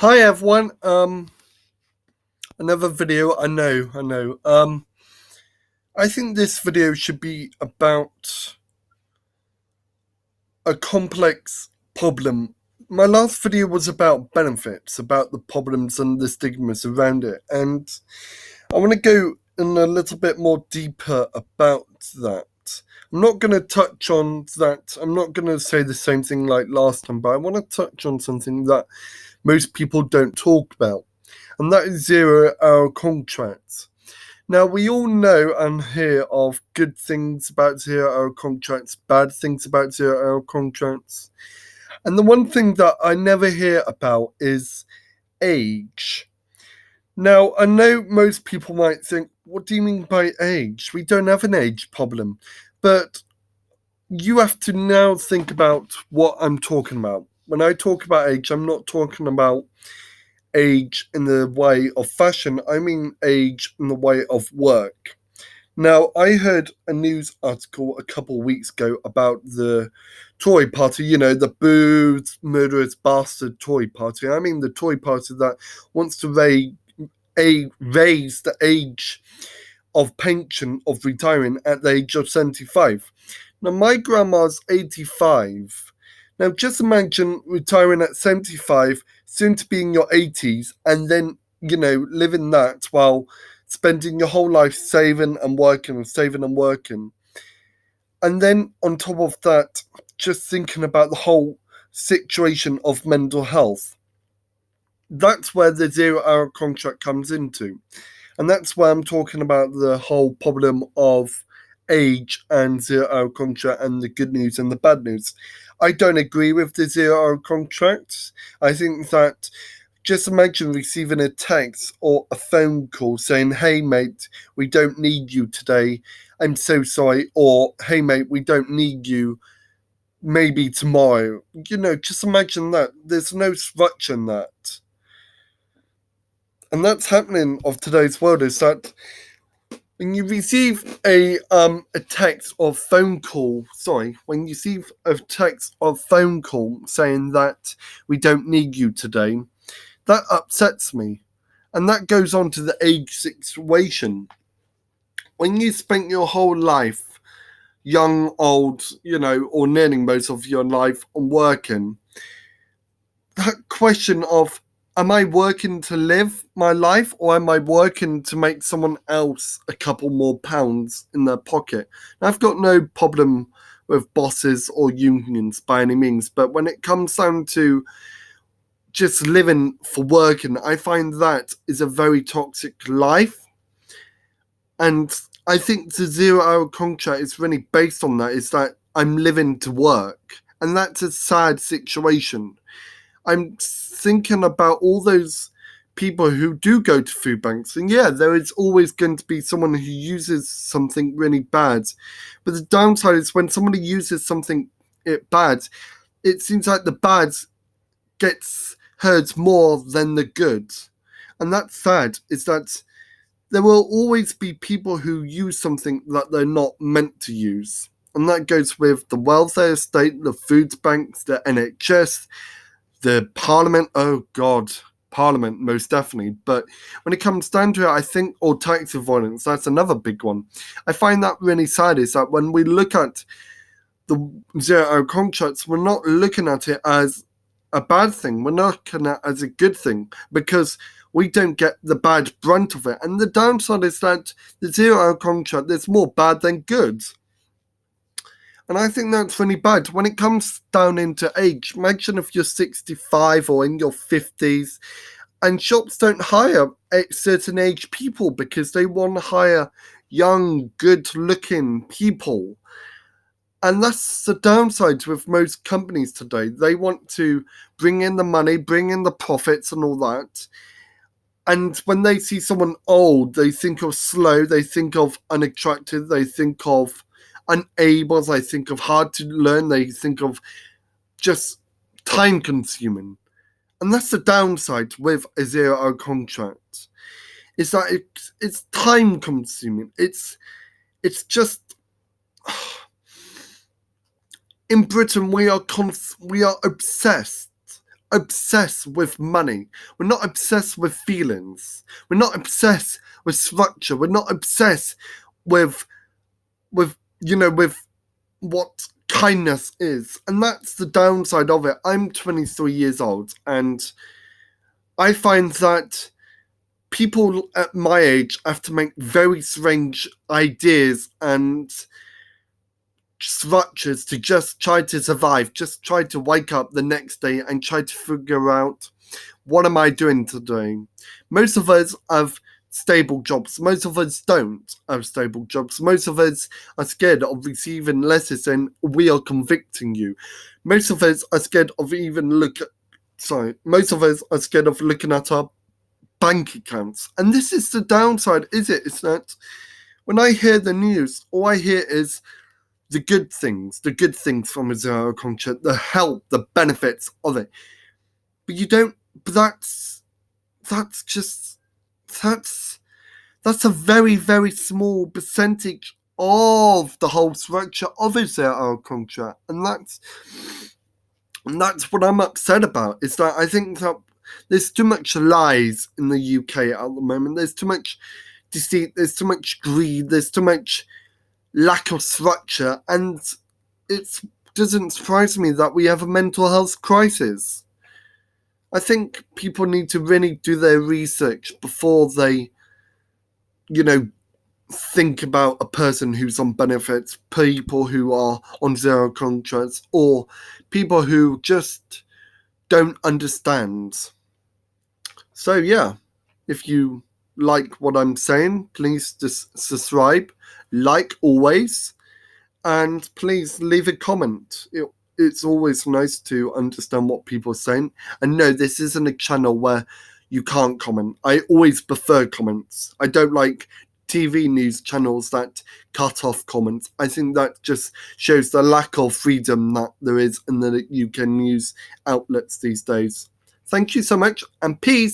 Hi everyone. Another video. I know. I think this video should be about a complex problem. My last video was about benefits, about the problems and the stigmas around it, and I want to go in a little bit more deeper about that. I'm not going to touch on that. I'm not going to say the same thing like last time, but I want to touch on something that most people don't talk about, and that is 0 hour contracts. Now, we all know and hear of good things about 0 hour contracts, bad things about 0 hour contracts. And the one thing that I never hear about is age. Now, I know most people might think, what do you mean by age? We don't have an age problem. But you have to now think about what I'm talking about. When I talk about age, I'm not talking about age in the way of fashion, I mean age in the way of work. Now, I heard a news article a couple of weeks ago about the Tory party, the booze, murderous bastard Tory party. I mean the Tory party that wants to raise the age of pension of retiring at the age of 75. Now, my grandma's 85. Now, just imagine retiring at 75, soon to be in your 80s, and then, living that while spending your whole life saving and working and saving and working. And then, on top of that, just thinking about the whole situation of mental health. That's where the 0 hour contract comes into. And that's why I'm talking about the whole problem of age and 0 hour contract and the good news and the bad news. I don't agree with the 0 hour contract. I think that just imagine receiving a text or a phone call saying, hey, mate, we don't need you today. I'm so sorry. Or, hey, mate, we don't need you maybe tomorrow. Just imagine that. There's no structure in that. And that's happening of today's world is that when you receive a text or phone call, when you receive a text or phone call saying that we don't need you today, that upsets me. And that goes on to the age situation. When you spent your whole life, young, old, or nearly most of your life on working, that question of, am I working to live my life or am I working to make someone else a couple more pounds in their pocket? Now, I've got no problem with bosses or unions by any means, but when it comes down to just living for working, I find that is a very toxic life. And I think the 0 hour contract is really based on that, is that I'm living to work. And that's a sad situation. I'm thinking about all those people who do go to food banks, and yeah, there is always going to be someone who uses something really bad. But the downside is when somebody uses something bad, it seems like the bad gets heard more than the good. And that's sad, is that there will always be people who use something that they're not meant to use. And that goes with the welfare state, the food banks, the NHS, the Parliament. Oh God, Parliament, most definitely. But when it comes down to it, I think, or tax avoidance, that's another big one. I find that really sad, is that when we look at the 0 hour contracts, we're not looking at it as a bad thing. We're not looking at it as a good thing, because we don't get the bad brunt of it. And the downside is that the 0 hour contract, there's more bad than good. And I think that's really bad. When it comes down into age, imagine if you're 65 or in your 50s, and shops don't hire certain age people because they want to hire young, good-looking people. And that's the downside with most companies today. They want to bring in the money, bring in the profits and all that. And when they see someone old, they think of slow, they think of unattractive, they think of unable, they think of hard to learn, they think of just time consuming. And that's the downside with a 0 hour contract. Is that it's time consuming. It's just in Britain we are obsessed obsessed with money. We're not obsessed with feelings. We're not obsessed with structure. We're not obsessed with with what kindness is. And that's the downside of it. I'm 23 years old, and I find that people at my age have to make very strange ideas and structures to just try to survive, just try to wake up the next day and try to figure out, what am I doing today? Most of us have stable jobs. Most of us don't have stable jobs. Most of us are scared of receiving letters saying, we are convicting you. Most of us are scared of most of us are scared of looking at our bank accounts. And this is the downside, is it? It's that when I hear the news, all I hear is the good things from a zero contract, the help, the benefits of it. But you don't, but that's a very, very small percentage of the whole structure of a zero contract. And that's what I'm upset about, is that I think that there's too much lies in the UK at the moment. There's too much deceit, there's too much greed, there's too much lack of structure, and it doesn't surprise me that we have a mental health crisis. I think people need to really do their research before they, think about a person who's on benefits, people who are on zero contracts, or people who just don't understand. So yeah, if you like what I'm saying, please just subscribe, like always, and please leave a comment. It's always nice to understand what people are saying. And no, this isn't a channel where you can't comment. I always prefer comments. I don't like TV news channels that cut off comments. I think that just shows the lack of freedom that there is in the UK news outlets these days. Thank you so much, and peace.